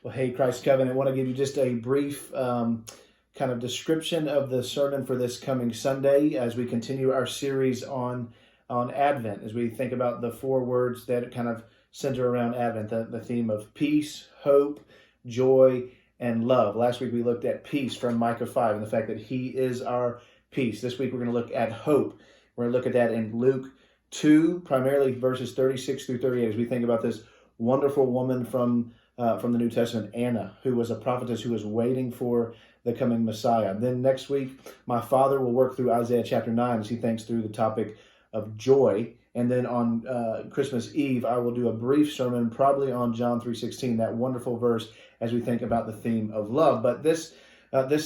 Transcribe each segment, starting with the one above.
Well, hey, Christ Covenant, I want to give you just a brief kind of description of the sermon for this coming Sunday as we continue our series on Advent, as we think about the four words that kind of center around Advent, the theme of peace, hope, joy, and love. Last week we looked at peace from Micah 5 and the fact that he is our peace. This week we're going to look at hope. We're going to look at that in Luke 2, primarily verses 36 through 38, as we think about this wonderful woman from the New Testament, Anna, who was a prophetess who was waiting for the coming Messiah. Then next week, my father will work through Isaiah chapter 9 as he thinks through the topic of joy. And then on Christmas Eve, I will do a brief sermon, probably on John 3:16, that wonderful verse, as we think about the theme of love. But this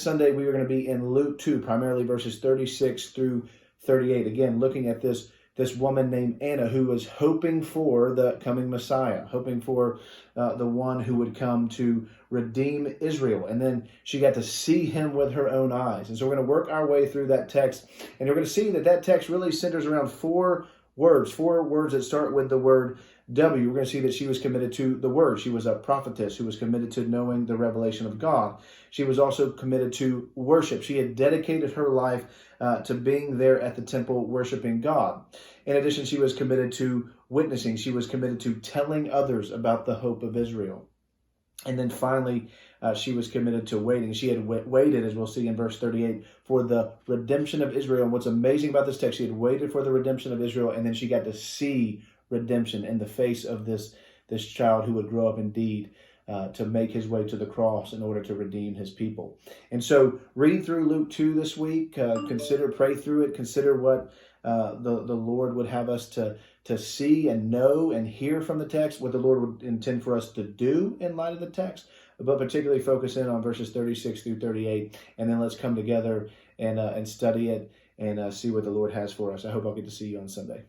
Sunday, we are going to be in Luke 2, primarily verses 36 through 38. Again, looking at this woman named Anna, who was hoping for the coming Messiah, hoping for the one who would come to redeem Israel. And then she got to see him with her own eyes. And so we're going to work our way through that text. And we're going to see that text really centers around four words that start with the word W. We're going to see that she was committed to the word. She was a prophetess who was committed to knowing the revelation of God. She was also committed to worship. She had dedicated her life to being there at the temple worshiping God. In addition, she was committed to witnessing. She was committed to telling others about the hope of Israel. And then finally, she was committed to waiting. She had waited, as we'll see in verse 38, for the redemption of Israel. And what's amazing about this text, she had waited for the redemption of Israel, and then she got to see redemption in the face of this child who would grow up indeed to make his way to the cross in order to redeem his people. And so read through Luke 2 this week, pray through it, consider what the Lord would have us to see and know and hear from the text, what the Lord would intend for us to do in light of the text, but particularly focus in on verses 36 through 38. And then let's come together and study it and see what the Lord has for us. I hope I'll get to see you on Sunday.